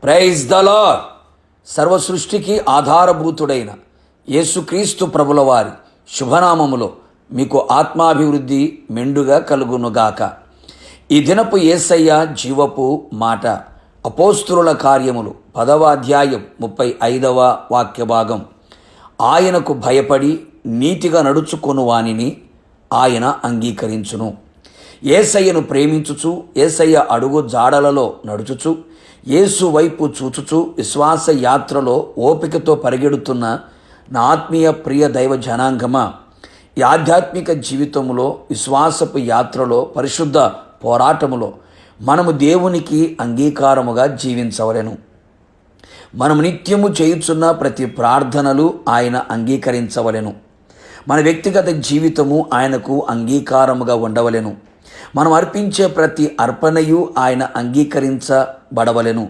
Praise the lord. సర్వ సృష్టికి ఆధారభూతుడైన యేసుక్రీస్తు ప్రభుల వారి శుభనామములో మీకు ఆత్మాభివృద్ధి మెండుగా కలుగునుగాక. ఈ దినపు యేసయ్య జీవపు మాట అపోస్తుల కార్యములు 10వ అధ్యాయం 35వ వాక్య భాగం. ఆయనకు భయపడి నీతిగా నడుచుకొను వానిని ఆయన అంగీకరించును. యేసయ్యను ప్రేమించుచు యేసయ్య అడుగు జాడలలో నడుచుచు యేసు వైపు చూచుచు విశ్వాస యాత్రలో ఓపికతో పరిగెడుతున్న నా ఆత్మీయ ప్రియ దైవ జనాంగమా, ఈ ఆధ్యాత్మిక జీవితంలో విశ్వాసపు యాత్రలో పరిశుద్ధ పోరాటములో మనము దేవునికి అంగీకారముగా జీవించవలెను. మనము నిత్యము చేయుచున్న ప్రతి ప్రార్థనలు ఆయన అంగీకరించవలెను. మన వ్యక్తిగత జీవితము ఆయనకు అంగీకారముగా ఉండవలెను. మనం అర్పించే ప్రతి అర్పణయు ఆయన అంగీకరించబడవలెను.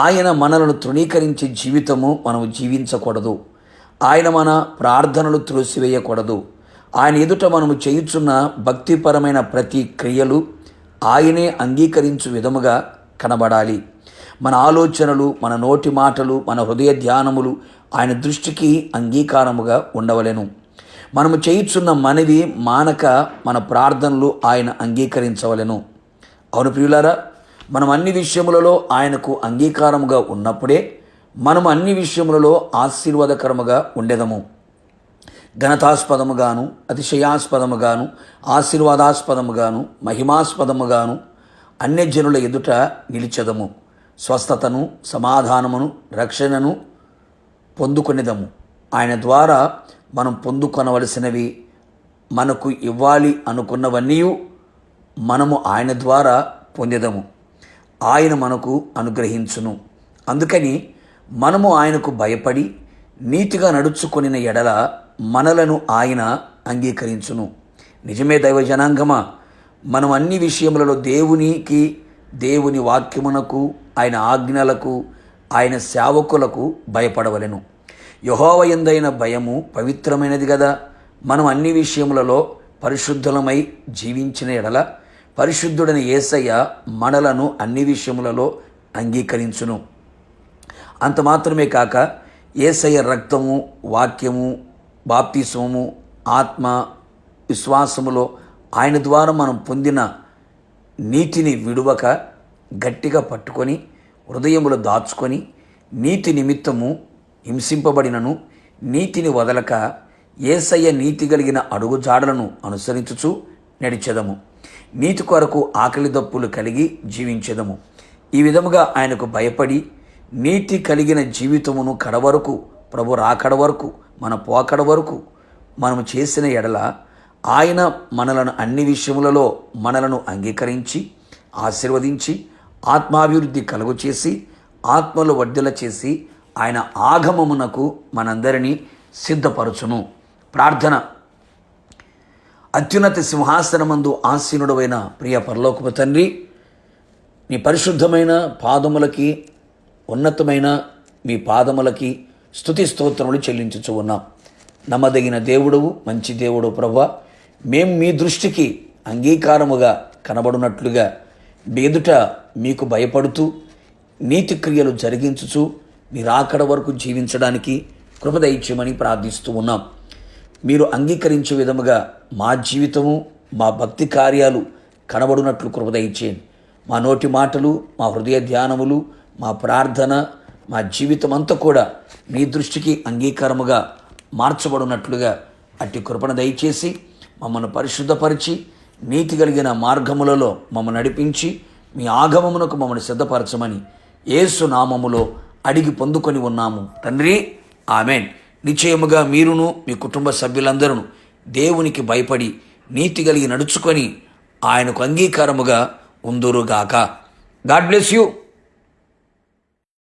ఆయన మనలను తృణీకరించే జీవితము మనము జీవించకూడదు. ఆయన మన ప్రార్థనలు త్రోసివేయకూడదు. ఆయన ఎదుట మనము చేయుచున్న భక్తిపరమైన ప్రతి క్రియలు ఆయనే అంగీకరించు విధముగా కనబడాలి. మన ఆలోచనలు, మన నోటి మాటలు, మన హృదయ ధ్యానములు ఆయన దృష్టికి అంగీకారముగా ఉండవలెను. మనము చేయుచున్న మనవి మానక మన ప్రార్థనలు ఆయన అంగీకరించవలెను. అవును ప్రియులారా, మనం అన్ని విషయములలో ఆయనకు అంగీకారముగా ఉన్నప్పుడే మనము అన్ని విషయములలో ఆశీర్వాదకరముగా ఉండేదము. ఘనతాస్పదముగాను, అతిశయాస్పదముగాను, ఆశీర్వాదాస్పదముగాను, మహిమాస్పదముగాను అన్యజనుల ఎదుట నిలిచెదము. స్వస్థతను, సమాధానమును, రక్షణను పొందుకొనేదము. ఆయన ద్వారా మనం పొందుకొనవలసినవి, మనకు ఇవ్వాలి అనుకున్నవన్నీ మనము ఆయన ద్వారా పొందేదము. ఆయన మనకు అనుగ్రహించును. అందుకని మనము ఆయనకు భయపడి నీతిగా నడుచుకొనిన ఎడల మనలను ఆయన అంగీకరించును. నిజమే దైవ జనాంగమా, మనం అన్ని విషయములలో దేవుని వాక్యమునకు, ఆయన ఆజ్ఞలకు, ఆయన సేవకులకు భయపడవలెను. యెహోవా యందైన భయము పవిత్రమైనది కదా. మనం అన్ని విషయములలో పరిశుద్ధులమై జీవించిన ఎడల పరిశుద్ధుడైన యేసయ్య మనలను అన్ని విషయములలో అంగీకరించును. అంత మాత్రమే కాక యేసయ్య రక్తము, వాక్యము, బాప్తిస్మము, ఆత్మ విశ్వాసములో ఆయన ద్వారా మనం పొందిన నీతిని విడువక గట్టిగా పట్టుకొని హృదయములో దాచుకొని నీతి నిమిత్తము హింసింపబడినను నీతిని వదలక యేసయ్య నీతి కలిగిన అడుగుజాడలను అనుసరించుచు నడిచెదము. నీతి కొరకు ఆకలి దప్పులు కలిగి జీవించెదము. ఈ విధముగా ఆయనకు భయపడి నీతి కలిగిన జీవితమును కడవరకు, ప్రభు రాకడ వరకు, మన పోకడ వరకు మనము చేసిన ఎడల ఆయన మనలను అన్ని విషయములలో మనలను అంగీకరించి ఆశీర్వదించి ఆత్మాభివృద్ధి కలుగు చేసి ఆత్మలో వర్ధిల్ల చేసి ఆయన ఆగమమునకు మనందరినీ సిద్ధపరచును. ప్రార్థన. అత్యున్నత సింహాసనమందు ఆసీనుడవైన ప్రియ పరలోకపు తండ్రి, నీ పరిశుద్ధమైన పాదములకి, ఉన్నతమైన మీ పాదములకి స్తుతి స్తోత్రములు చెల్లించుచు ఉన్నాం. నమ్మదగిన దేవుడవు, మంచి దేవుడు ప్రభువా, మేము మీ దృష్టికి అంగీకారముగా కనబడినట్లుగా మీ ఎదుట మీకు భయపడుతూ నీతి క్రియలు జరిగించుచు మీరు రాకడ వరకు జీవించడానికి కృప దయచేయమని ప్రార్థిస్తూ ఉన్నాం. మీరు అంగీకరించే విధముగా మా జీవితము, మా భక్తి కార్యాలు కనబడినట్లు కృప దయచేయండి. మా నోటి మాటలు, మా హృదయ ధ్యానములు, మా ప్రార్థన, మా జీవితం అంతా కూడా మీ దృష్టికి అంగీకారముగా మార్చబడినట్లుగా అట్టి కృపను దయచేసి మమ్మల్ని పరిశుద్ధపరిచి నీతి కలిగిన మార్గములలో మమ్మల్ని నడిపించి మీ ఆగమమునకు మమ్మల్ని సిద్ధపరచమని యేసు నామములో అడిగి పొందుకొని ఉన్నాము తండ్రి, ఆమెన్. నిశ్చయముగా మీరును మీ కుటుంబ సభ్యులందరూ దేవునికి భయపడి నీతి కలిగి నడుచుకొని ఆయనకు అంగీకారముగా ఉందురుగాక. God bless you.